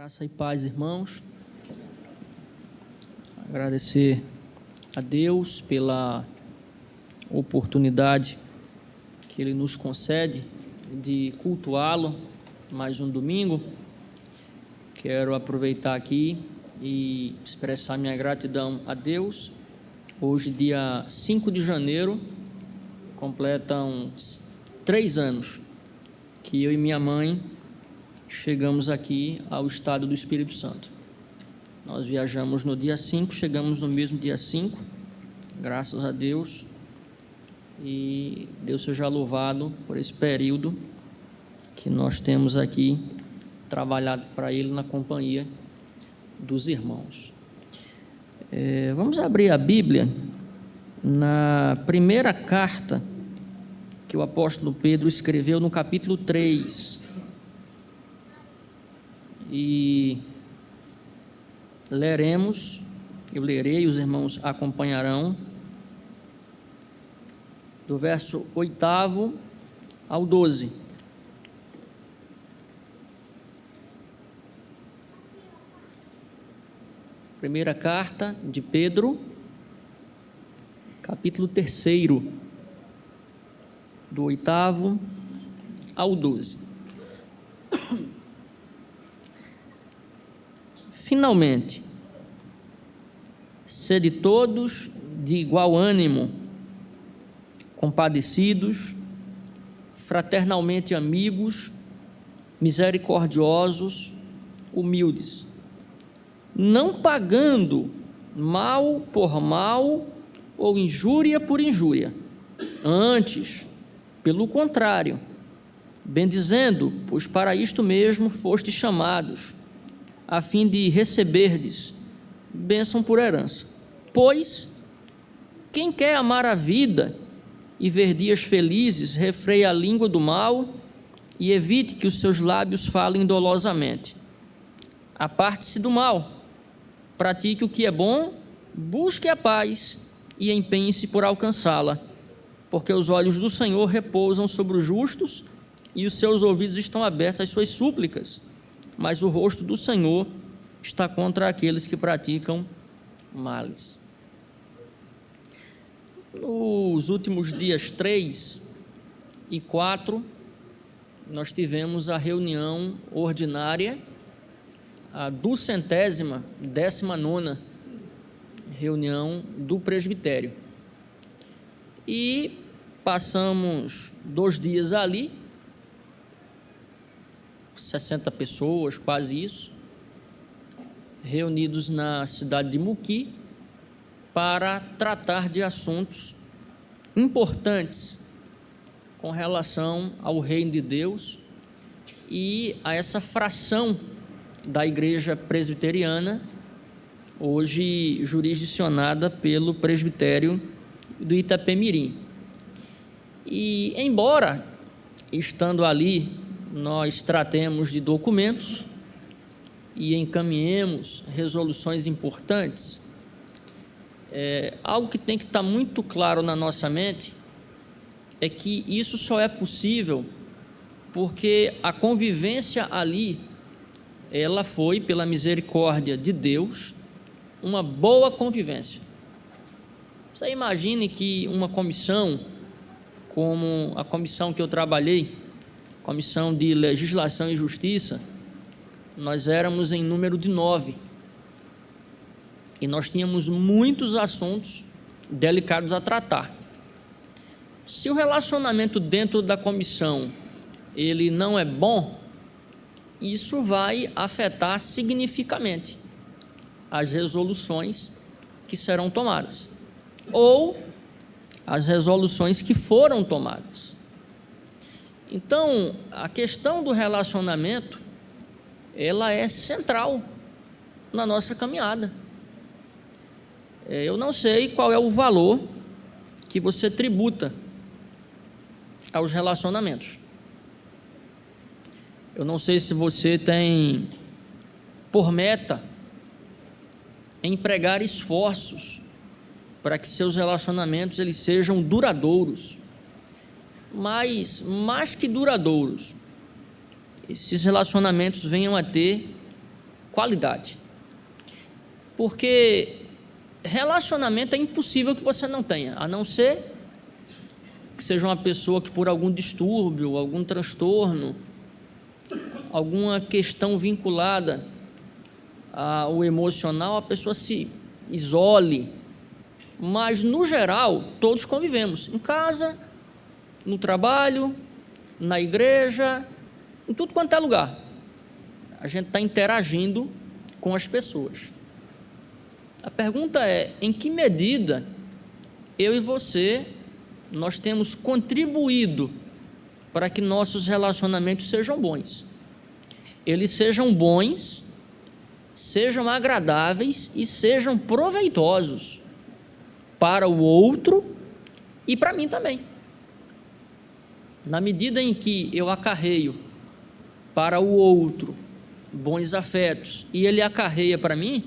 Graça e paz, irmãos. Agradecer a Deus pela oportunidade que Ele nos concede de cultuá-lo mais um domingo. Quero aproveitar aqui e expressar minha gratidão a Deus. Hoje, dia 5 de janeiro, completam 3 anos que eu e minha mãe chegamos aqui ao estado do Espírito Santo. Nós viajamos no dia 5, chegamos no mesmo dia 5, graças a Deus, e Deus seja louvado por esse período que nós temos aqui trabalhado para Ele na companhia dos irmãos. Vamos abrir a Bíblia na primeira carta que o apóstolo Pedro escreveu, no capítulo 3. E leremos, eu lerei, os irmãos acompanharão, do verso 8º ao 12. Primeira carta de Pedro, capítulo 3, do 8º ao 12. Finalmente, sede todos de igual ânimo, compadecidos, fraternalmente amigos, misericordiosos, humildes, não pagando mal por mal ou injúria por injúria, antes, pelo contrário, bendizendo, pois para isto mesmo fostes chamados, a fim de receberdes bênção por herança. Pois, quem quer amar a vida e ver dias felizes, refreie a língua do mal e evite que os seus lábios falem dolosamente. Aparte-se do mal, pratique o que é bom, busque a paz e empenhe-se por alcançá-la, porque os olhos do Senhor repousam sobre os justos e os seus ouvidos estão abertos às suas súplicas, mas o rosto do Senhor está contra aqueles que praticam males. Nos últimos dias 3 e 4, nós tivemos a reunião ordinária, a 219ª reunião do presbitério. E passamos 2 dias ali, 60 pessoas, quase isso, reunidos na cidade de Muqui para tratar de assuntos importantes com relação ao reino de Deus e a essa fração da igreja presbiteriana, hoje jurisdicionada pelo presbitério do Itapemirim. E, embora, estando ali, nós tratemos de documentos e encaminhemos resoluções importantes, algo que tem que estar muito claro na nossa mente é que isso só é possível porque a convivência ali, ela foi, pela misericórdia de Deus, uma boa convivência. Você imagine que uma comissão, como a comissão que eu trabalhei, Comissão de Legislação e Justiça, nós éramos em número de 9 e nós tínhamos muitos assuntos delicados a tratar. Se o relacionamento dentro da comissão ele não é bom, isso vai afetar significativamente as resoluções que serão tomadas ou as resoluções que foram tomadas. Então, a questão do relacionamento, ela é central na nossa caminhada. Eu não sei qual é o valor que você tributa aos relacionamentos. Eu não sei se você tem por meta empregar esforços para que seus relacionamentos eles sejam duradouros. Mas, mais que duradouros, esses relacionamentos venham a ter qualidade. Porque relacionamento é impossível que você não tenha, a não ser que seja uma pessoa que por algum distúrbio, algum transtorno, alguma questão vinculada ao emocional, a pessoa se isole. Mas, no geral, todos convivemos, em casa, no trabalho, na igreja, em tudo quanto é lugar. A gente está interagindo com as pessoas. A pergunta é, em que medida eu e você, nós temos contribuído para que nossos relacionamentos sejam bons? Eles sejam bons, sejam agradáveis e sejam proveitosos para o outro e para mim também. Na medida em que eu acarreio para o outro bons afetos e ele acarreia para mim,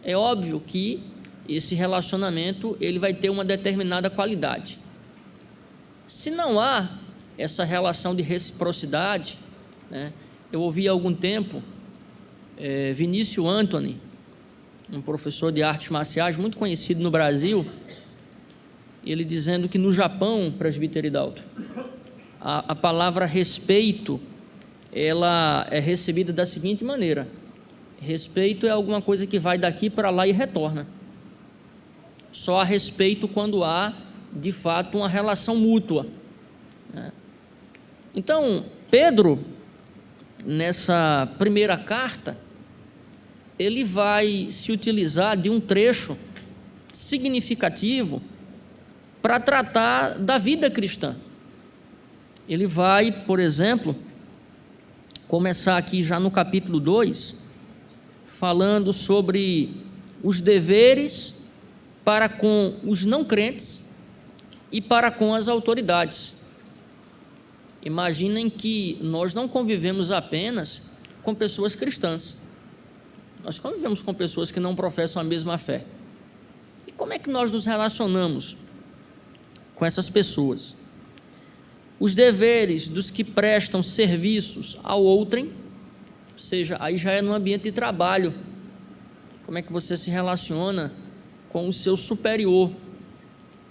é óbvio que esse relacionamento ele vai ter uma determinada qualidade. Se não há essa relação de reciprocidade, né, eu ouvi há algum tempo Vinícius Antoni, um professor de artes marciais muito conhecido no Brasil, ele dizendo que no Japão, presbítero Hidalgo, a palavra respeito, ela é recebida da seguinte maneira: respeito é alguma coisa que vai daqui para lá e retorna. Só há respeito quando há, de fato, uma relação mútua, né? Então, Pedro, nessa primeira carta, ele vai se utilizar de um trecho significativo para tratar da vida cristã. Ele vai, por exemplo, começar aqui já no capítulo 2, falando sobre os deveres para com os não crentes e para com as autoridades. Imaginem que nós não convivemos apenas com pessoas cristãs, nós convivemos com pessoas que não professam a mesma fé. E como é que nós nos relacionamos com essas pessoas? Os deveres dos que prestam serviços ao outrem, ou seja, aí já é no ambiente de trabalho. Como é que você se relaciona com o seu superior,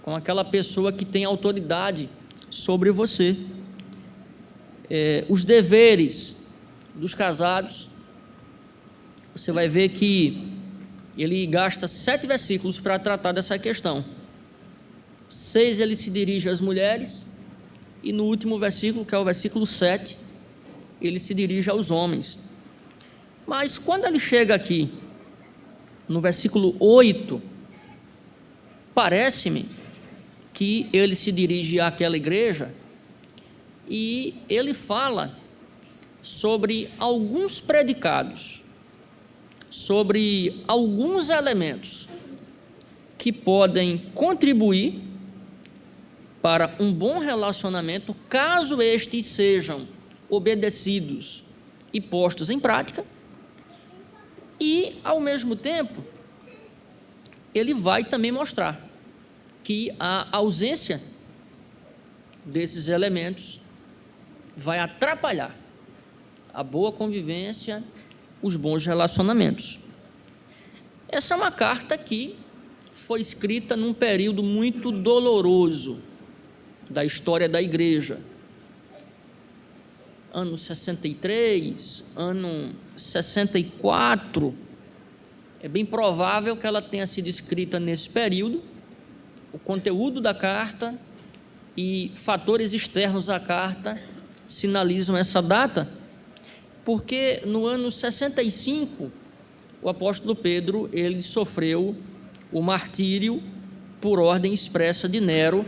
com aquela pessoa que tem autoridade sobre você? Os deveres dos casados, você vai ver que ele gasta 7 versículos para tratar dessa questão. 6 ele se dirige às mulheres, e no último versículo, que é o versículo 7, ele se dirige aos homens. Mas quando ele chega aqui, no versículo 8, parece-me que ele se dirige àquela igreja e ele fala sobre alguns predicados, sobre alguns elementos que podem contribuir para um bom relacionamento, caso estes sejam obedecidos e postos em prática. E, ao mesmo tempo, ele vai também mostrar que a ausência desses elementos vai atrapalhar a boa convivência, os bons relacionamentos. Essa é uma carta que foi escrita num período muito doloroso da história da igreja. Ano 63, ano 64, é bem provável que ela tenha sido escrita nesse período. O conteúdo da carta e fatores externos à carta sinalizam essa data, porque no ano 65, o apóstolo Pedro, ele sofreu o martírio por ordem expressa de Nero,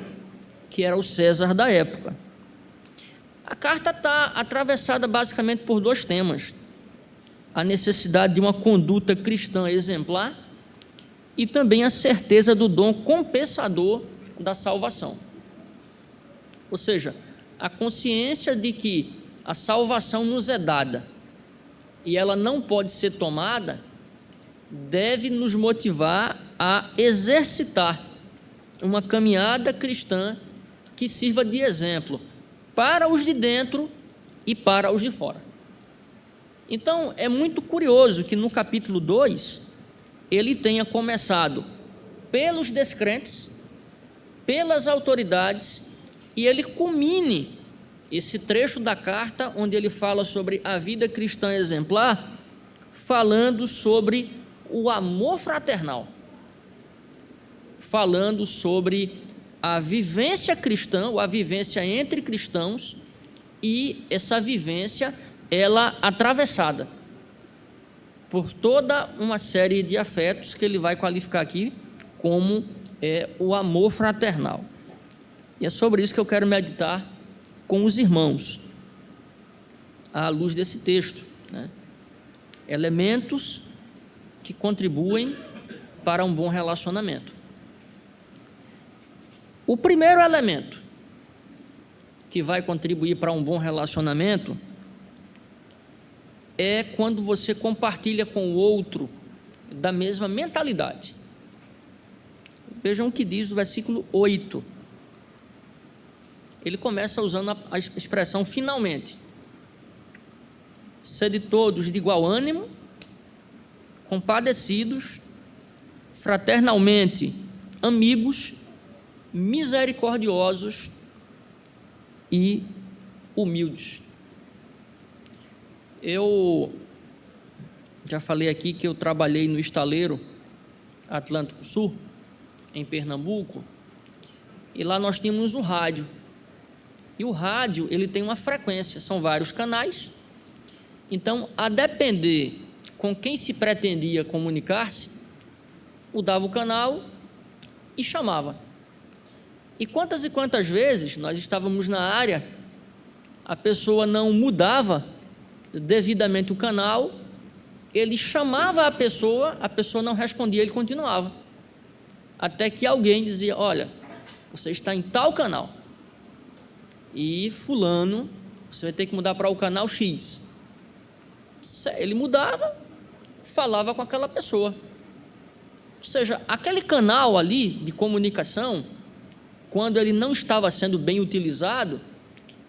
que era o César da época. A carta está atravessada basicamente por 2 temas: a necessidade de uma conduta cristã exemplar e também a certeza do dom compensador da salvação. Ou seja, a consciência de que a salvação nos é dada e ela não pode ser tomada, deve nos motivar a exercitar uma caminhada cristã que sirva de exemplo para os de dentro e para os de fora. Então, é muito curioso que no capítulo 2, ele tenha começado pelos descrentes, pelas autoridades, e ele culmine esse trecho da carta, onde ele fala sobre a vida cristã exemplar, falando sobre o amor fraternal, falando sobre a vivência cristã, ou a vivência entre cristãos, e essa vivência, ela atravessada por toda uma série de afetos que ele vai qualificar aqui como o amor fraternal. E é sobre isso que eu quero meditar com os irmãos, à luz desse texto, né? Elementos que contribuem para um bom relacionamento. O primeiro elemento que vai contribuir para um bom relacionamento é quando você compartilha com o outro da mesma mentalidade. Vejam o que diz o versículo 8. Ele começa usando a expressão finalmente. Sede todos de igual ânimo, compadecidos, fraternalmente amigos, misericordiosos e humildes. Eu já falei aqui que eu trabalhei no estaleiro Atlântico Sul, em Pernambuco, e lá nós tínhamos um rádio. E o rádio, ele tem uma frequência, são vários canais. Então, a depender com quem se pretendia comunicar-se, mudava o canal e chamava. E quantas vezes nós estávamos na área, a pessoa não mudava devidamente o canal, ele chamava a pessoa não respondia, ele continuava. Até que alguém dizia: olha, você está em tal canal, e fulano, você vai ter que mudar para o canal X. Ele mudava, falava com aquela pessoa. Ou seja, aquele canal ali de comunicação, quando ele não estava sendo bem utilizado,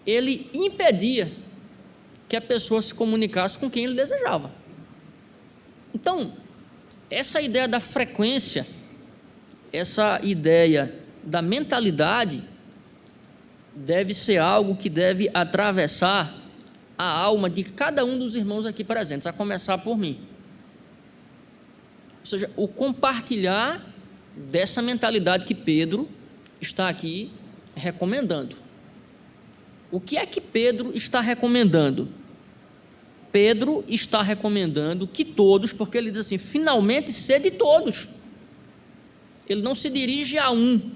ele impedia que a pessoa se comunicasse com quem ele desejava. Então, essa ideia da frequência, essa ideia da mentalidade, deve ser algo que deve atravessar a alma de cada um dos irmãos aqui presentes, a começar por mim. Ou seja, o compartilhar dessa mentalidade que Pedro está aqui recomendando. O que é que Pedro está recomendando? Pedro está recomendando que todos, porque ele diz assim, finalmente sede todos. Ele não se dirige a um,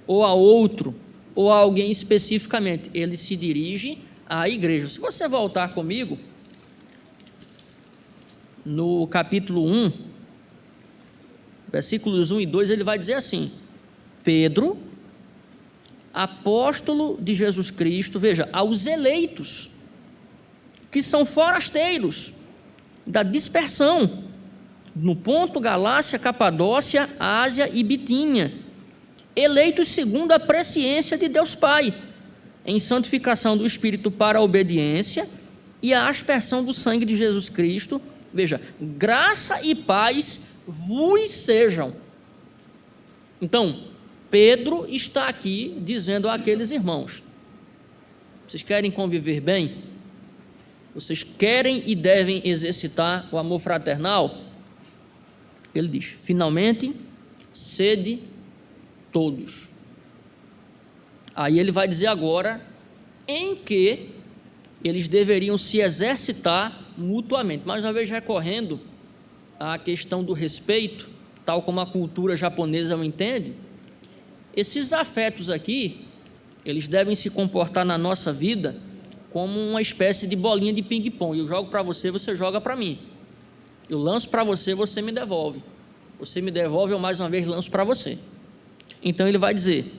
ou a outro, ou a alguém especificamente, ele se dirige à igreja. Se você voltar comigo, no capítulo 1, versículos 1 e 2, ele vai dizer assim: Pedro, apóstolo de Jesus Cristo, veja, aos eleitos, que são forasteiros da dispersão, no Ponto, Galácia, Capadócia, Ásia e Bitínia, eleitos segundo a presciência de Deus Pai, em santificação do Espírito para a obediência e a aspersão do sangue de Jesus Cristo, veja, graça e paz vos sejam. Então, Pedro está aqui dizendo àqueles irmãos: vocês querem conviver bem? Vocês querem e devem exercitar o amor fraternal? Ele diz: finalmente, sede todos. Aí ele vai dizer agora em que eles deveriam se exercitar mutuamente, mais uma vez recorrendo à questão do respeito, tal como a cultura japonesa o entende. Esses afetos aqui, eles devem se comportar na nossa vida como uma espécie de bolinha de ping-pong. Eu jogo para você, você joga para mim. Eu lanço para você, você me devolve. Você me devolve, eu mais uma vez lanço para você. Então ele vai dizer,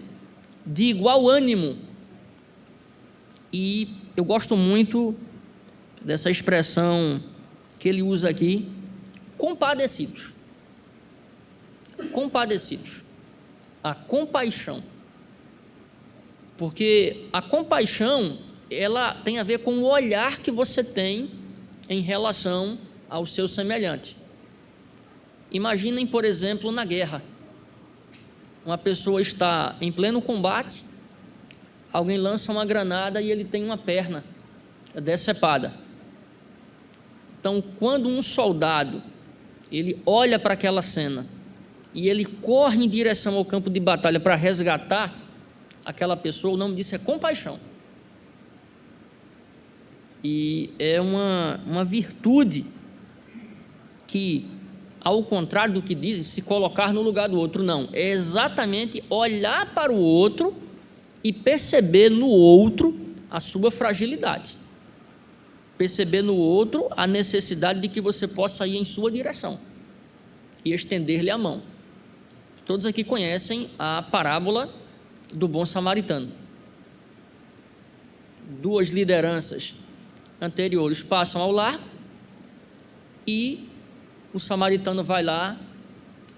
de igual ânimo. E eu gosto muito dessa expressão que ele usa aqui, compadecidos. Compadecidos. A compaixão. Porque a compaixão, ela tem a ver com o olhar que você tem em relação ao seu semelhante. Imaginem, por exemplo, na guerra. Uma pessoa está em pleno combate, alguém lança uma granada e ele tem uma perna decepada. Então, quando um soldado, ele olha para aquela cena e ele corre em direção ao campo de batalha para resgatar aquela pessoa, o nome disso é compaixão. E é uma virtude que, ao contrário do que dizem, se colocar no lugar do outro, não. É exatamente olhar para o outro e perceber no outro a sua fragilidade. Perceber no outro a necessidade de que você possa ir em sua direção e estender-lhe a mão. Todos aqui conhecem a parábola do bom samaritano. Duas lideranças anteriores passam ao largo e o samaritano vai lá,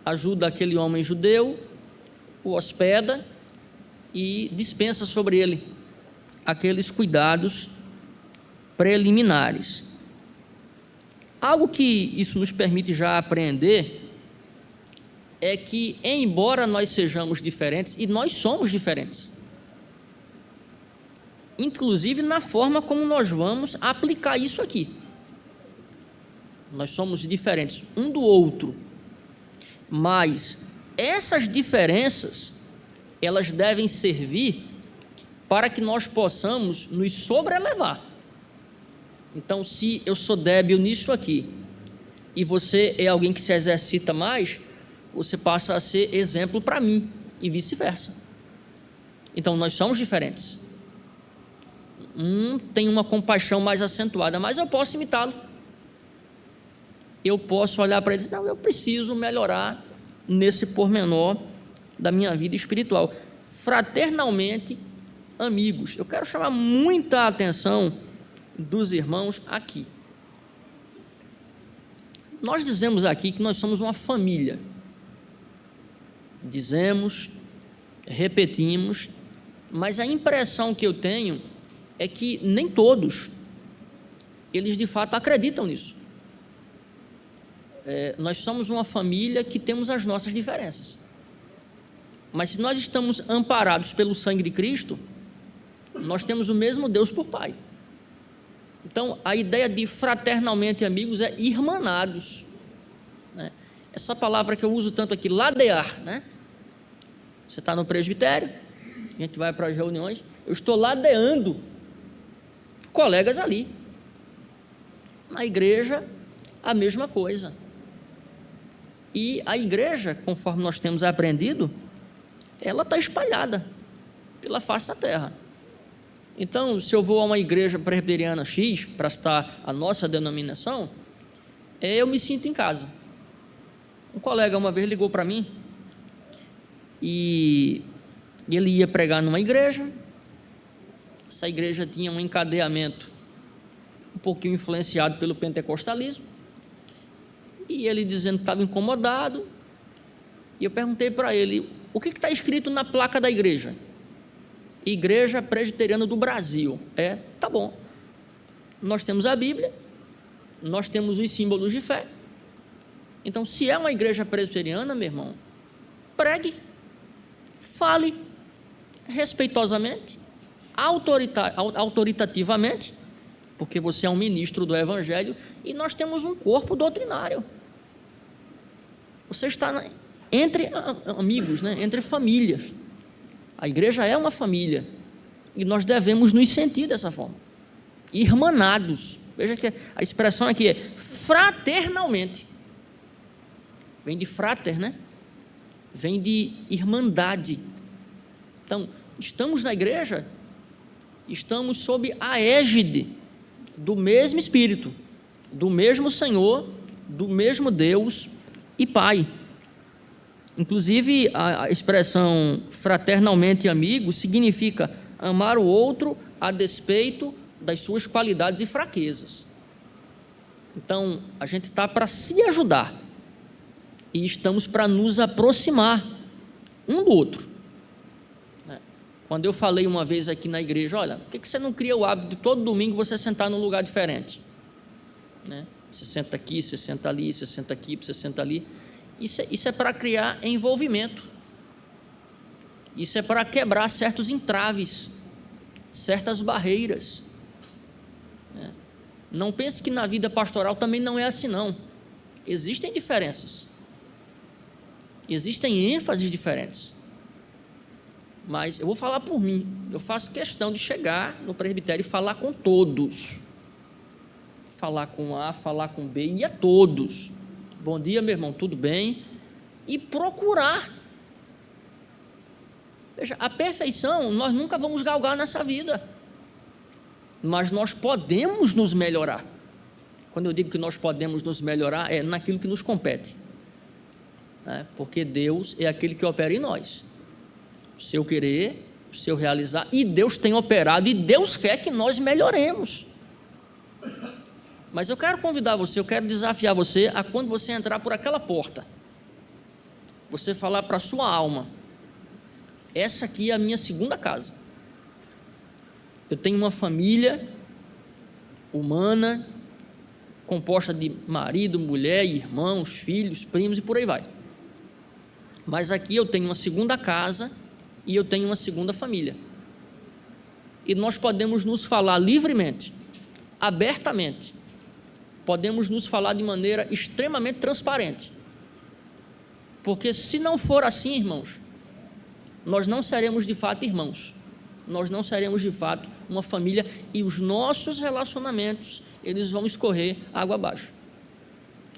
ajuda aquele homem judeu, o hospeda e dispensa sobre ele aqueles cuidados preliminares. Algo que isso nos permite já apreender é que, embora nós sejamos diferentes, e nós somos diferentes, inclusive na forma como nós vamos aplicar isso aqui. Nós somos diferentes um do outro, mas essas diferenças, elas devem servir para que nós possamos nos sobrelevar. Então, se eu sou débil nisso aqui, e você é alguém que se exercita mais, você passa a ser exemplo para mim, e vice-versa. Então, nós somos diferentes. Um tem uma compaixão mais acentuada, mas eu posso imitá-lo. Eu posso olhar para ele e dizer, não, eu preciso melhorar nesse pormenor da minha vida espiritual. Fraternalmente, amigos, eu quero chamar muita atenção dos irmãos aqui. Nós dizemos aqui que nós somos uma família. Dizemos, repetimos, mas a impressão que eu tenho é que nem todos, eles de fato acreditam nisso. Nós somos uma família que temos as nossas diferenças. Mas se nós estamos amparados pelo sangue de Cristo, nós temos o mesmo Deus por Pai. Então, a ideia de fraternalmente amigos é irmanados, né? Essa palavra que eu uso tanto aqui, ladear, né? Você está no presbitério, a gente vai para as reuniões, eu estou ladeando colegas ali. Na igreja, a mesma coisa. E a igreja, conforme nós temos aprendido, ela está espalhada pela face da terra. Então, se eu vou a uma igreja presbiteriana X, para citar a nossa denominação, eu me sinto em casa. Um colega uma vez ligou para mim e ele ia pregar numa igreja. Essa igreja tinha um encadeamento um pouquinho influenciado pelo pentecostalismo, e ele dizendo que estava incomodado, e eu perguntei para ele, o que está escrito na placa da igreja? Igreja Presbiteriana do Brasil. Tá bom. Nós temos a Bíblia, nós temos os símbolos de fé. Então, se é uma igreja presbiteriana, meu irmão, pregue, fale respeitosamente, autoritativamente, porque você é um ministro do Evangelho e nós temos um corpo doutrinário. Você está entre amigos, né? Entre famílias. A igreja é uma família e nós devemos nos sentir dessa forma, irmanados. Veja que a expressão aqui é fraternalmente, vem de frater, né? Vem de irmandade. Então, estamos na igreja, estamos sob a égide do mesmo Espírito, do mesmo Senhor, do mesmo Deus e Pai. Inclusive, a expressão fraternalmente amigo significa amar o outro a despeito das suas qualidades e fraquezas. Então, a gente está para se ajudar e estamos para nos aproximar um do outro. Quando eu falei uma vez aqui na igreja, olha, por que você não cria o hábito de todo domingo você sentar num lugar diferente? né? Você senta aqui, você senta ali, você senta aqui, você senta ali. Isso é para criar envolvimento. Isso é para quebrar certos entraves, certas barreiras. Não pense que na vida pastoral também não é assim, não. Existem diferenças. Existem ênfases diferentes. Mas eu vou falar por mim. Eu faço questão de chegar no presbitério e falar com todos. Falar com A, falar com B e a todos. Bom dia, meu irmão, tudo bem? E procurar. Veja, a perfeição nós nunca vamos galgar nessa vida. Mas nós podemos nos melhorar. Quando eu digo que nós podemos nos melhorar, é naquilo que nos compete. Porque Deus é aquele que opera em nós. O seu querer, o seu realizar, e Deus tem operado, e Deus quer que nós melhoremos. Mas eu quero convidar você, eu quero desafiar você a quando você entrar por aquela porta, você falar para a sua alma: essa aqui é a minha segunda casa. Eu tenho uma família humana, composta de marido, mulher, irmãos, filhos, primos e por aí vai. Mas aqui eu tenho uma segunda casa e eu tenho uma segunda família. E nós podemos nos falar livremente, abertamente. Podemos nos falar de maneira extremamente transparente. Porque se não for assim, irmãos, nós não seremos de fato irmãos. Nós não seremos de fato uma família, e os nossos relacionamentos, eles vão escorrer água abaixo.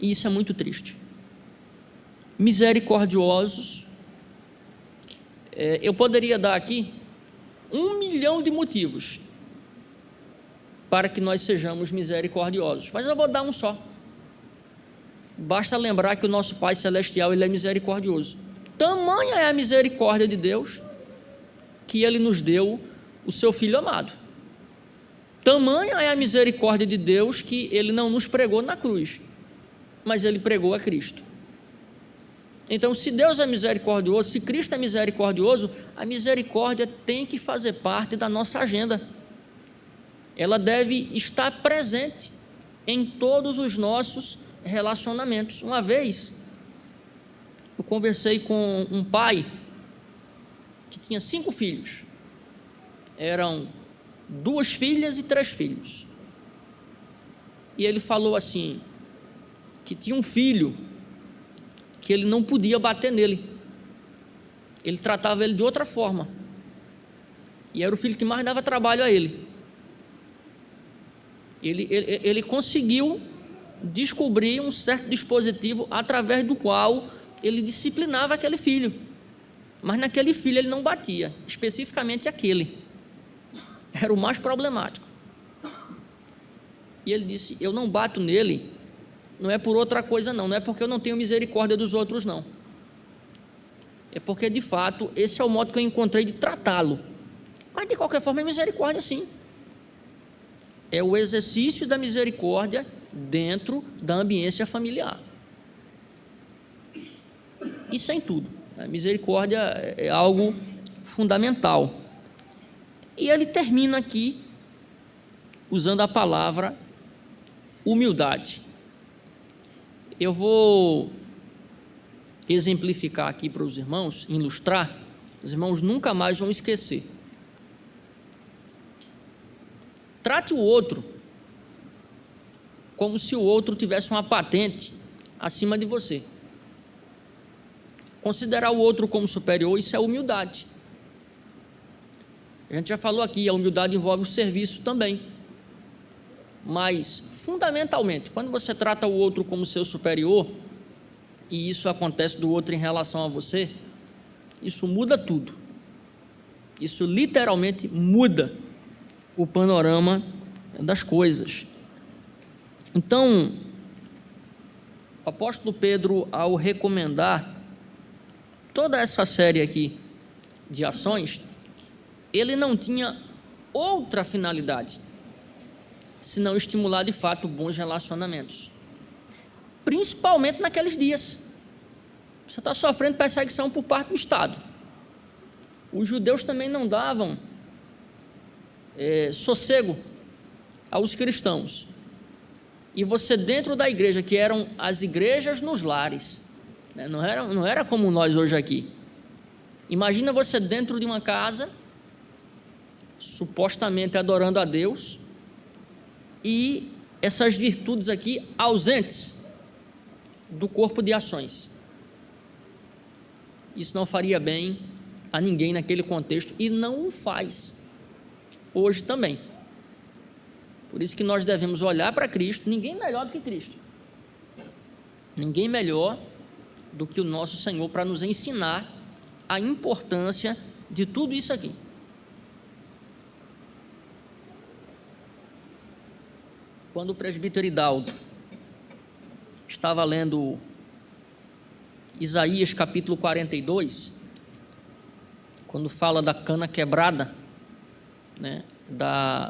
E isso é muito triste. Misericordiosos. Eu poderia dar aqui 1 milhão de motivos para que nós sejamos misericordiosos, mas eu vou dar um só. Basta lembrar que o nosso Pai Celestial, Ele é misericordioso. Tamanha é a misericórdia de Deus que Ele nos deu o seu Filho amado. Tamanha é a misericórdia de Deus que Ele não nos pregou na cruz, mas Ele pregou a Cristo. Então, se Deus é misericordioso, se Cristo é misericordioso, a misericórdia tem que fazer parte da nossa agenda. Ela deve estar presente em todos os nossos relacionamentos. Uma vez, eu conversei com um pai que tinha 5 filhos. Eram 2 filhas e 3 filhos. E ele falou assim, que tinha um filho que ele não podia bater nele. Ele tratava ele de outra forma. E era o filho que mais dava trabalho a ele. Ele conseguiu descobrir um certo dispositivo através do qual ele disciplinava aquele filho. Mas naquele filho ele não batia, especificamente aquele. Era o mais problemático. E ele disse, eu não bato nele, não é por outra coisa não é porque eu não tenho misericórdia dos outros não. É porque de fato esse é o modo que eu encontrei de tratá-lo. Mas de qualquer forma é misericórdia sim. É o exercício da misericórdia dentro da ambiência familiar. Isso é em tudo. A misericórdia é algo fundamental. E ele termina aqui usando a palavra humildade. Eu vou exemplificar aqui para os irmãos, ilustrar. Os irmãos nunca mais vão esquecer. Trate o outro como se o outro tivesse uma patente acima de você. Considerar o outro como superior, isso é humildade. A gente já falou aqui, a humildade envolve o serviço também. Mas, fundamentalmente, quando você trata o outro como seu superior, e isso acontece do outro em relação a você, isso muda tudo. Isso literalmente muda o panorama das coisas. Então, o apóstolo Pedro, ao recomendar toda essa série aqui de ações, ele não tinha outra finalidade senão estimular de fato bons relacionamentos, principalmente naqueles dias. Você está sofrendo perseguição por parte do Estado. Os judeus também não davam sossego aos cristãos. e você dentro da igreja, que eram as igrejas nos lares, né? Não era como nós hoje aqui. Imagina você dentro de uma casa, supostamente adorando a Deus, e essas virtudes aqui ausentes do corpo de ações. Isso não faria bem a ninguém naquele contexto, e não o faz hoje também. Por isso que nós devemos olhar para Cristo. Ninguém melhor do que Cristo, ninguém melhor do que o nosso Senhor para nos ensinar a importância de tudo isso aqui. Quando o presbítero Hidalgo estava lendo Isaías capítulo 42, quando fala da cana quebrada, né,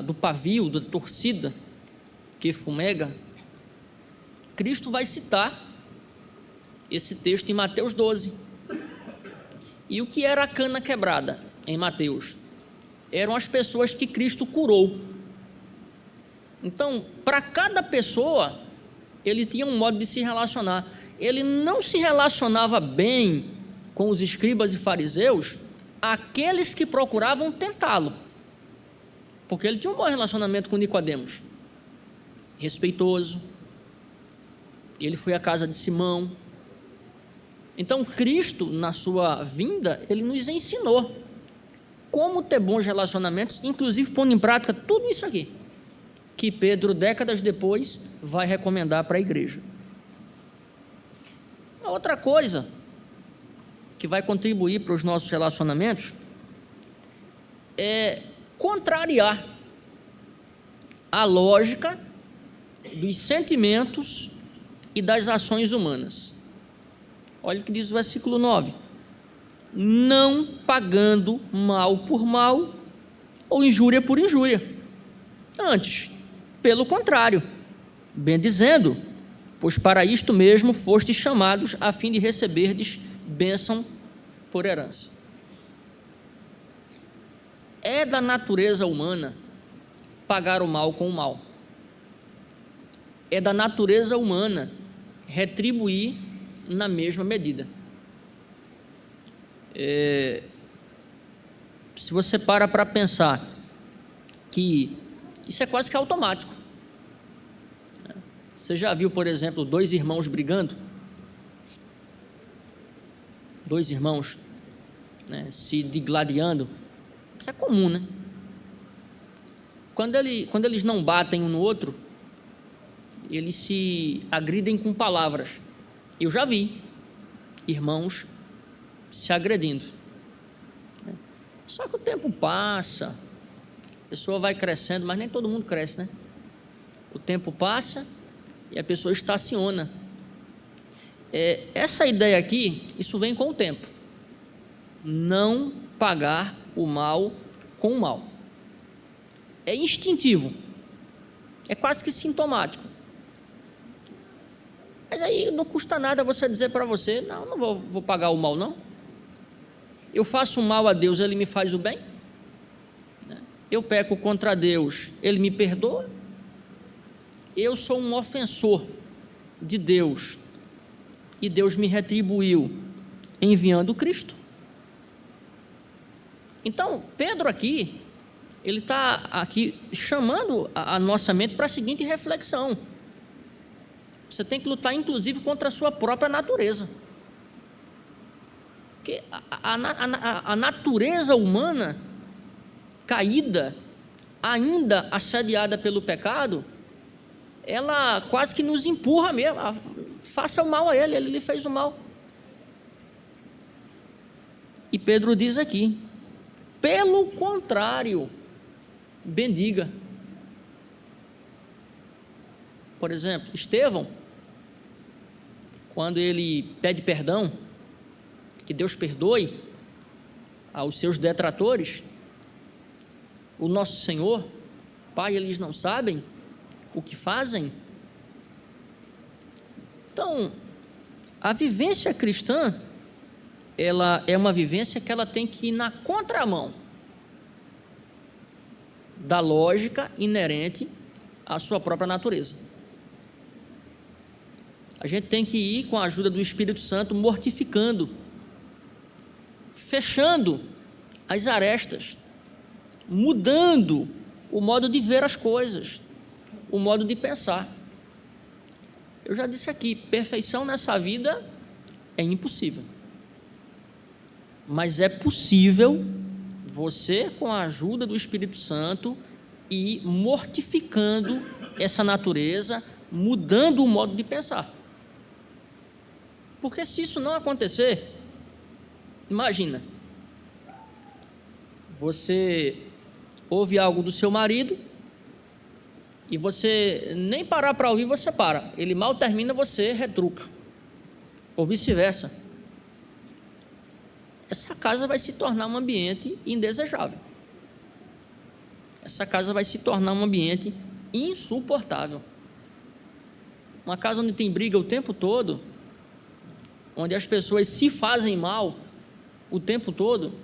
do pavio, da torcida que fumega, Cristo vai citar esse texto em Mateus 12. E o que era a cana quebrada em Mateus? Eram as pessoas que Cristo curou. Então, para cada pessoa, ele tinha um modo de se relacionar. Ele não se relacionava bem com os escribas e fariseus, aqueles que procuravam tentá-lo, porque ele tinha um bom relacionamento com Nicodemos, respeitoso. Ele foi à casa de Simão. Então, Cristo, na sua vinda, ele nos ensinou como ter bons relacionamentos, inclusive pondo em prática tudo isso aqui, que Pedro, décadas depois, vai recomendar para a igreja. A outra coisa que vai contribuir para os nossos relacionamentos é contrariar a lógica dos sentimentos e das ações humanas. Olha o que diz o versículo 9: não pagando mal por mal ou injúria por injúria. Antes, pelo contrário, bem dizendo, pois para isto mesmo fostes chamados, a fim de receberdes bênção por herança. É da natureza humana pagar o mal com o mal. É da natureza humana retribuir na mesma medida. Se você para pensar que isso é quase que automático. Você já viu, por exemplo, dois irmãos brigando? Dois irmãos, né, se digladiando. Isso é comum, né? Quando eles não batem um no outro, eles se agridem com palavras. Eu já vi irmãos se agredindo. Só que o tempo passa, a pessoa vai crescendo, mas nem todo mundo cresce, né? O tempo passa e a pessoa estaciona. Essa ideia aqui, isso vem com o tempo. Não pagar o mal com o mal. É instintivo. É quase que sintomático. Mas aí não custa nada você dizer para você: não vou pagar o mal, não. Eu faço o mal a Deus, Ele me faz o bem. Eu peco contra Deus, Ele me perdoa. Eu sou um ofensor de Deus e Deus me retribuiu enviando Cristo. Então, Pedro aqui, ele está aqui chamando a nossa mente para a seguinte reflexão: você tem que lutar inclusive contra a sua própria natureza, porque a natureza humana caída, ainda assediada pelo pecado, ela quase que nos empurra mesmo, faça o mal a ele lhe fez o mal. E Pedro diz aqui: pelo contrário, bendiga. Por exemplo, Estevão, quando ele pede perdão, que Deus perdoe aos seus detratores, o nosso Senhor: Pai, eles não sabem o que fazem. Então, a vivência cristã, ela é uma vivência que ela tem que ir na contramão da lógica inerente à sua própria natureza. A gente tem que ir com a ajuda do Espírito Santo mortificando, fechando as arestas, mudando o modo de ver as coisas, o modo de pensar. Eu já disse aqui, perfeição nessa vida é impossível. Mas é possível você, com a ajuda do Espírito Santo, ir mortificando essa natureza, mudando o modo de pensar. Porque se isso não acontecer, imagina, você ouve algo do seu marido e você nem parar para ouvir, você para. Ele mal termina, você retruca. Ou vice-versa. Essa casa vai se tornar um ambiente indesejável. Essa casa vai se tornar um ambiente insuportável. Uma casa onde tem briga o tempo todo, onde as pessoas se fazem mal o tempo todo.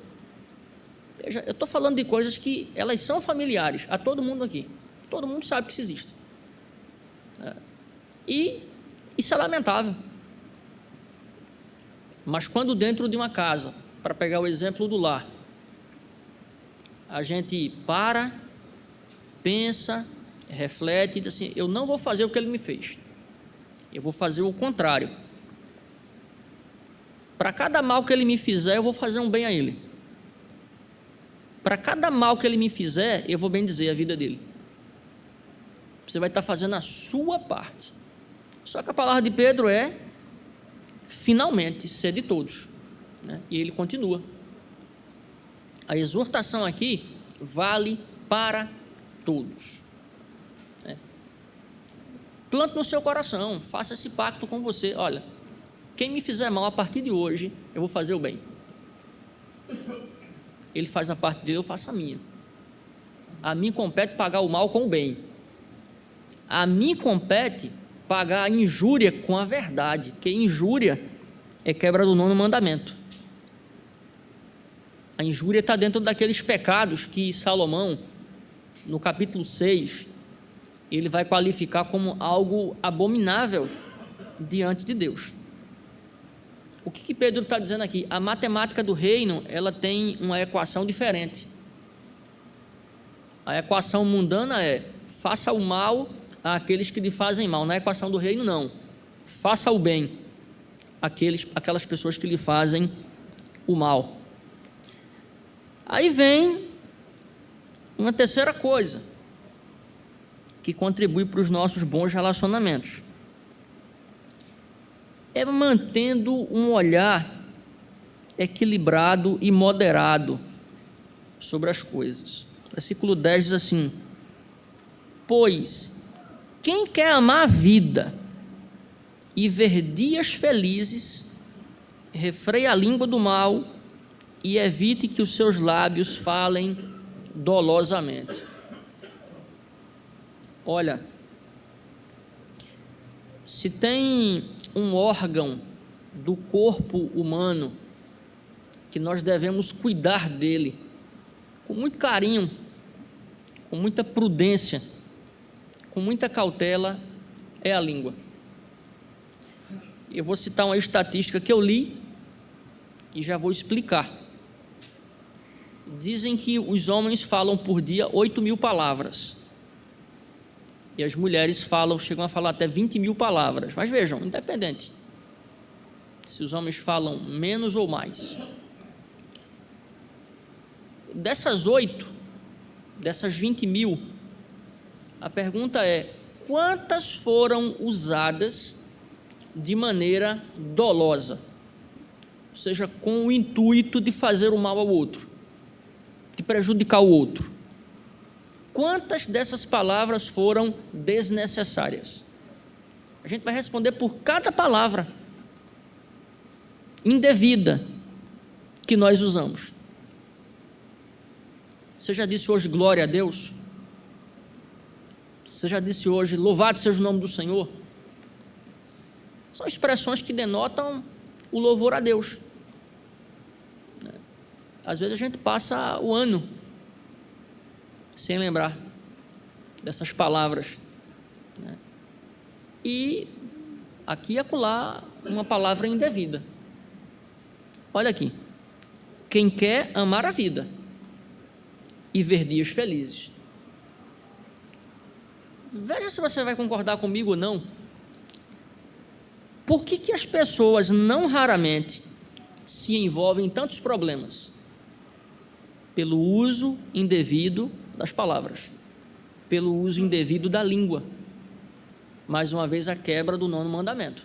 Veja, eu estou falando de coisas que elas são familiares a todo mundo aqui. Todo mundo sabe que isso existe. E isso é lamentável. Mas quando dentro de uma casa, para pegar o exemplo do lar, a gente para, pensa, reflete e diz assim, eu não vou fazer o que ele me fez. Eu vou fazer o contrário. Para cada mal que ele me fizer, eu vou fazer um bem a ele. Para cada mal que ele me fizer, eu vou bendizer a vida dele. Você vai estar fazendo a sua parte. Só que a palavra de Pedro é, finalmente, ser de todos. Né? E ele continua. A exortação aqui vale para todos. Né? Plante no seu coração, faça esse pacto com você. Olha, quem me fizer mal a partir de hoje, eu vou fazer o bem. Ele faz a parte dele, eu faço a minha. A mim compete pagar o mal com o bem. A mim compete pagar a injúria com a verdade, porque injúria é quebra do 9º mandamento. A injúria está dentro daqueles pecados que Salomão, no capítulo 6, ele vai qualificar como algo abominável diante de Deus. O que Pedro está dizendo aqui? A matemática do reino, ela tem uma equação diferente. A equação mundana é, faça o mal àqueles que lhe fazem mal. Na equação do reino, não. Faça o bem àquelas pessoas que lhe fazem o mal. Aí vem uma terceira coisa que contribui para os nossos bons relacionamentos. É mantendo um olhar equilibrado e moderado sobre as coisas. Versículo 10 diz assim: pois quem quer amar a vida e ver dias felizes, refreie a língua do mal e evite que os seus lábios falem dolosamente. Olha, se tem um órgão do corpo humano que nós devemos cuidar dele com muito carinho, com muita prudência, com muita cautela, é a língua. Eu vou citar uma estatística que eu li e já vou explicar. Dizem que os homens falam por dia 8.000 palavras. E as mulheres chegam a falar até 20.000 palavras. Mas vejam, independente se os homens falam menos ou mais. Dessas 20.000, a pergunta é: quantas foram usadas de maneira dolosa? Ou seja, com o intuito de fazer o mal ao outro, de prejudicar o outro. Quantas dessas palavras foram desnecessárias? A gente vai responder por cada palavra indevida que nós usamos. Você já disse hoje glória a Deus? Você já disse hoje louvado seja o nome do Senhor? São expressões que denotam o louvor a Deus. Às vezes a gente passa o ano sem lembrar dessas palavras, né? E aqui e acolá uma palavra indevida. Olha aqui. Quem quer amar a vida e ver dias felizes. Veja se você vai concordar comigo ou não. Por que as pessoas não raramente se envolvem em tantos problemas? Pelo uso indevido das palavras, pelo uso indevido da língua. Mais uma vez, a quebra do 9º mandamento.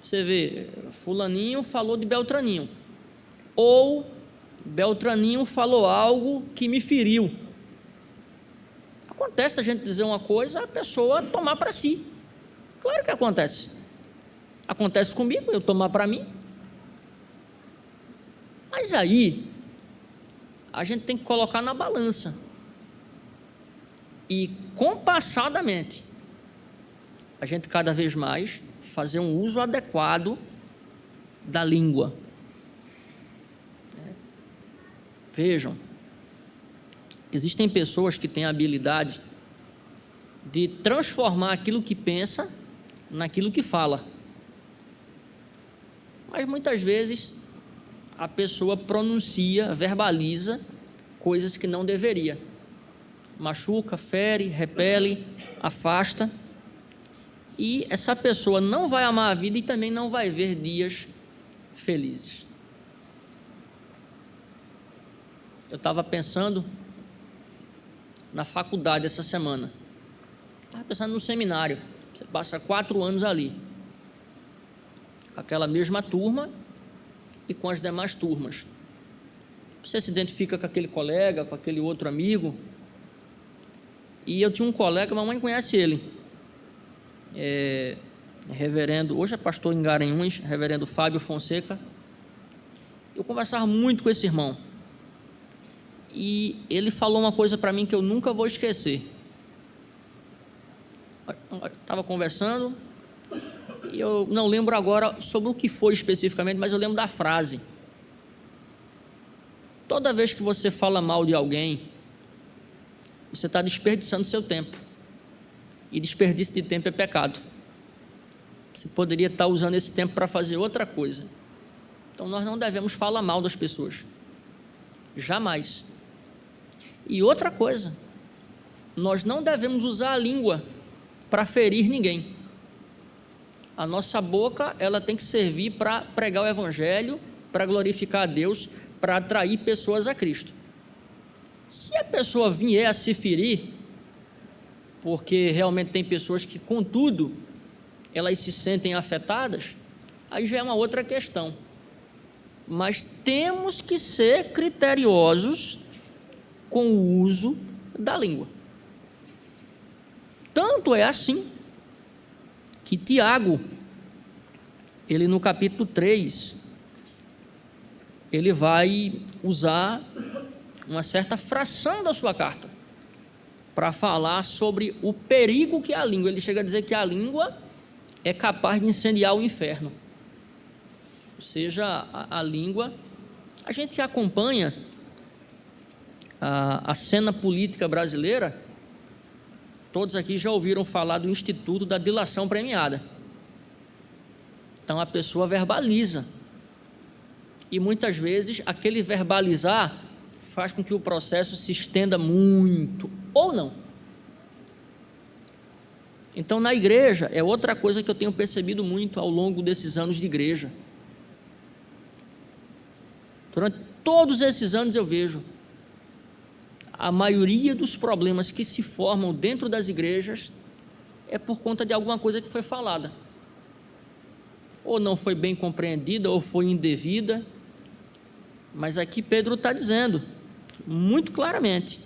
Você vê, fulaninho falou de Beltraninho, ou Beltraninho falou algo que me feriu. Acontece a gente dizer uma coisa, a pessoa tomar para si. Claro que acontece. Acontece comigo, eu tomar para mim. Mas aí, a gente tem que colocar na balança. E, compassadamente, a gente cada vez mais fazer um uso adequado da língua. Vejam, existem pessoas que têm a habilidade de transformar aquilo que pensa naquilo que fala. Mas muitas vezes a pessoa pronuncia, verbaliza coisas que não deveria. Machuca, fere, repele, afasta. E essa pessoa não vai amar a vida e também não vai ver dias felizes. Eu estava pensando na faculdade essa semana. Estava pensando no seminário. Você passa 4 anos ali, com aquela mesma turma e com as demais turmas. Você se identifica com aquele colega, com aquele outro amigo. E eu tinha um colega, a mamãe conhece ele, reverendo, hoje é pastor em Garanhuns, reverendo Fábio Fonseca. Eu conversava muito com esse irmão. E ele falou uma coisa para mim que eu nunca vou esquecer. Estava conversando, e eu não lembro agora sobre o que foi especificamente, mas eu lembro da frase. Toda vez que você fala mal de alguém, você está desperdiçando seu tempo. E desperdício de tempo é pecado. Você poderia estar usando esse tempo para fazer outra coisa. Então, nós não devemos falar mal das pessoas. Jamais. E outra coisa, nós não devemos usar a língua para ferir ninguém. A nossa boca, ela tem que servir para pregar o Evangelho, para glorificar a Deus, para atrair pessoas a Cristo. Se a pessoa vier a se ferir, porque realmente tem pessoas que, contudo, elas se sentem afetadas, aí já é uma outra questão. Mas temos que ser criteriosos com o uso da língua. Tanto é assim que Tiago, ele no capítulo 3, ele vai usar uma certa fração da sua carta para falar sobre o perigo que é a língua. Ele chega a dizer que a língua é capaz de incendiar o inferno. Ou seja, a língua, a gente que acompanha a cena política brasileira, todos aqui já ouviram falar do Instituto da Dilação Premiada. Então, a pessoa verbaliza. E muitas vezes, aquele verbalizar faz com que o processo se estenda muito, ou não. Então, na igreja, é outra coisa que eu tenho percebido muito ao longo desses anos de igreja. Durante todos esses anos eu vejo a maioria dos problemas que se formam dentro das igrejas é por conta de alguma coisa que foi falada. Ou não foi bem compreendida, ou foi indevida. Mas aqui Pedro está dizendo, muito claramente,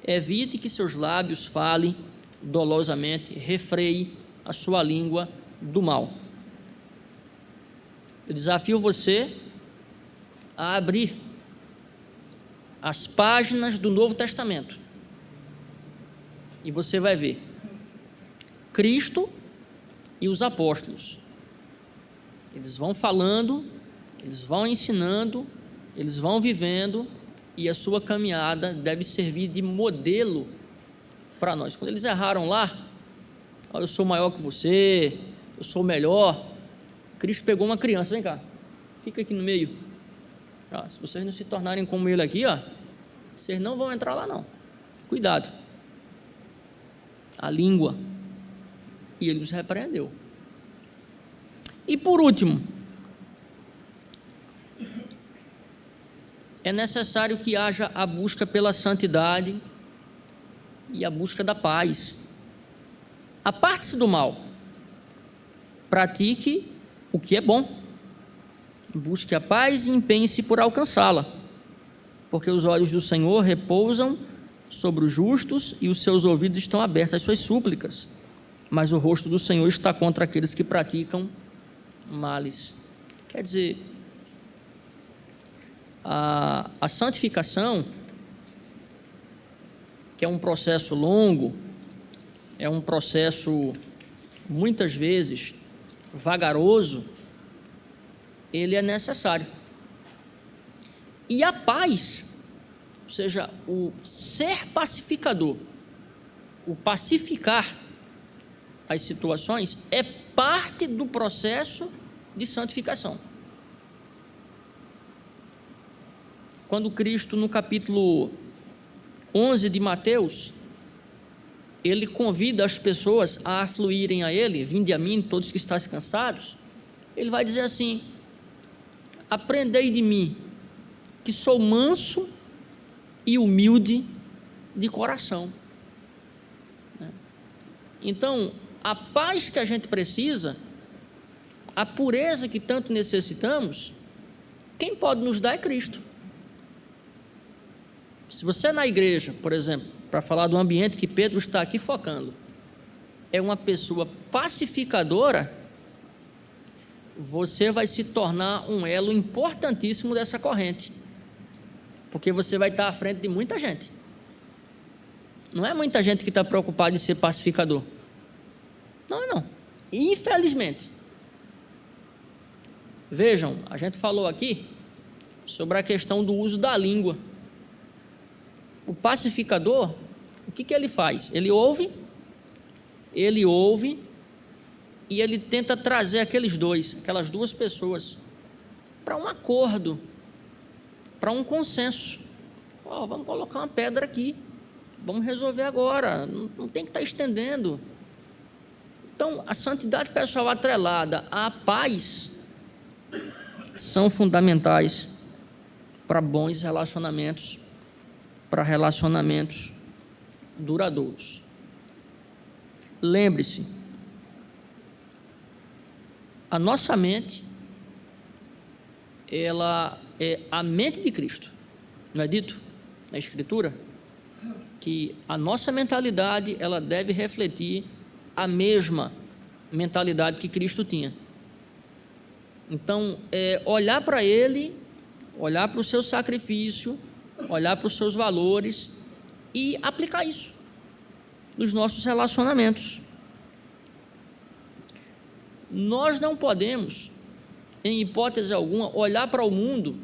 evite que seus lábios falem dolosamente, refreie a sua língua do mal. Eu desafio você a abrir as páginas do Novo Testamento e você vai ver Cristo e os apóstolos. Eles vão falando, eles vão ensinando, eles vão vivendo, e a sua caminhada deve servir de modelo para nós. Quando eles erraram lá, eu sou maior que você, eu sou melhor. Cristo pegou uma criança, vem cá, fica aqui no meio. Se vocês não se tornarem como ele aqui, vocês não vão entrar lá não. Cuidado. A língua. E ele os repreendeu. E por último, é necessário que haja a busca pela santidade e a busca da paz. Aparte-se do mal, pratique o que é bom, busque a paz e empenhe-se por alcançá-la, porque os olhos do Senhor repousam sobre os justos e os seus ouvidos estão abertos às suas súplicas, mas o rosto do Senhor está contra aqueles que praticam males. Quer dizer, a santificação, que é um processo longo, é um processo muitas vezes vagaroso, ele é necessário. E a paz, ou seja, o ser pacificador, o pacificar as situações, é parte do processo de santificação. Quando Cristo, no capítulo 11 de Mateus, ele convida as pessoas a afluírem a ele, vinde a mim todos que estáis cansados, ele vai dizer assim: aprendei de mim, que sou manso e humilde de coração. Então, a paz que a gente precisa, a pureza que tanto necessitamos, quem pode nos dar é Cristo. Se você na igreja, por exemplo, para falar do ambiente que Pedro está aqui focando, é uma pessoa pacificadora, você vai se tornar um elo importantíssimo dessa corrente, porque você vai estar à frente de muita gente. Não é muita gente que está preocupada em ser pacificador. Não. Infelizmente. Vejam, a gente falou aqui sobre a questão do uso da língua. O pacificador, o que ele faz? Ele ouve e ele tenta trazer aquelas duas pessoas para um acordo, para um consenso. Vamos colocar uma pedra aqui, vamos resolver agora, não tem que estar estendendo. Então, a santidade pessoal atrelada à paz são fundamentais para bons relacionamentos, para relacionamentos duradouros. Lembre-se, a nossa mente, ela é a mente de Cristo. Não é dito na Escritura que a nossa mentalidade, ela deve refletir a mesma mentalidade que Cristo tinha. Então, olhar para Ele, olhar para o seu sacrifício, olhar para os seus valores e aplicar isso nos nossos relacionamentos. Nós não podemos, em hipótese alguma, olhar para o mundo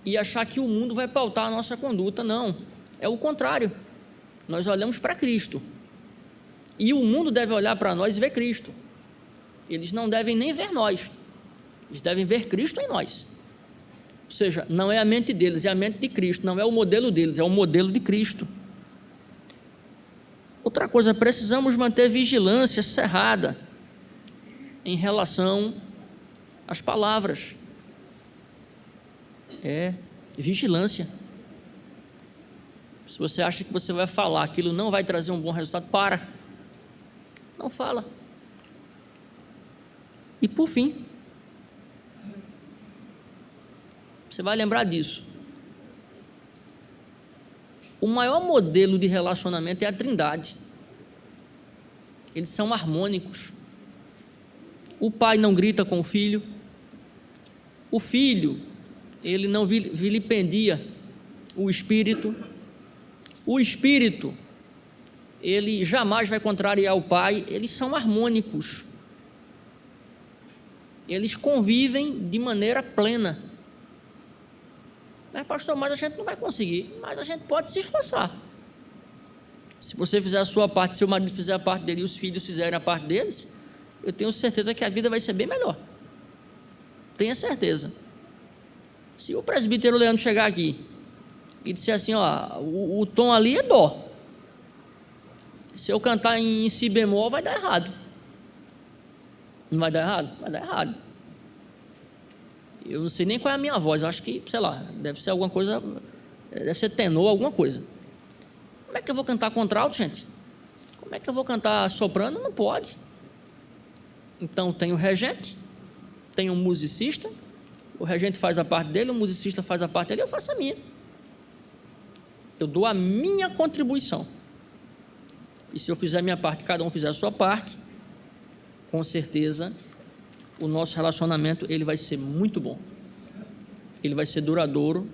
e achar que o mundo vai pautar a nossa conduta. Não, é o contrário. Nós olhamos para Cristo e o mundo deve olhar para nós e ver Cristo. Eles não devem nem ver nós, eles devem ver Cristo em nós. Ou seja, não é a mente deles, é a mente de Cristo. Não é o modelo deles, é o modelo de Cristo. Outra coisa, precisamos manter vigilância cerrada em relação às palavras. Vigilância. Se você acha que você vai falar, aquilo não vai trazer um bom resultado, não fala. E por fim, você vai lembrar disso. O maior modelo de relacionamento é a Trindade. Eles são harmônicos. O pai não grita com o filho. O filho, ele não vilipendia o Espírito. O Espírito, ele jamais vai contrariar o pai. Eles são harmônicos. Eles convivem de maneira plena. Mas pastor, mas a gente não vai conseguir. Mas a gente pode se esforçar. Se você fizer a sua parte, se o marido fizer a parte dele e os filhos fizerem a parte deles, eu tenho certeza que a vida vai ser bem melhor. Tenha certeza. Se o presbítero Leandro chegar aqui e disser assim, ó, o tom ali é dó. Se eu cantar em si bemol, vai dar errado. Não vai dar errado? Vai dar errado. Eu não sei nem qual é a minha voz, acho que, sei lá, deve ser alguma coisa, deve ser tenor, alguma coisa. Como é que eu vou cantar contralto, gente? Como é que eu vou cantar soprano? Não pode. Então, tem o regente, tem um musicista, o regente faz a parte dele, o musicista faz a parte dele, eu faço a minha. Eu dou a minha contribuição. E se eu fizer a minha parte, cada um fizer a sua parte, com certeza, o nosso relacionamento ele vai ser muito bom. Ele vai ser duradouro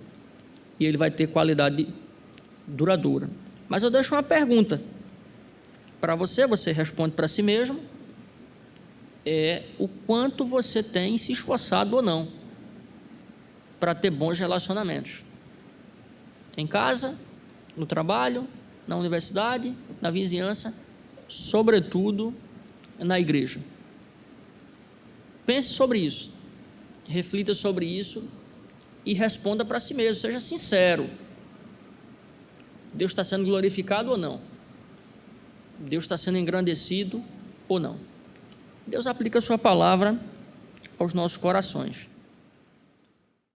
e ele vai ter qualidade duradoura. Mas eu deixo uma pergunta para você, você responde para si mesmo, o quanto você tem se esforçado ou não para ter bons relacionamentos. Em casa, no trabalho, na universidade, na vizinhança, sobretudo na igreja. Pense sobre isso, reflita sobre isso e responda para si mesmo, seja sincero. Deus está sendo glorificado ou não? Deus está sendo engrandecido ou não? Deus aplica a sua palavra aos nossos corações.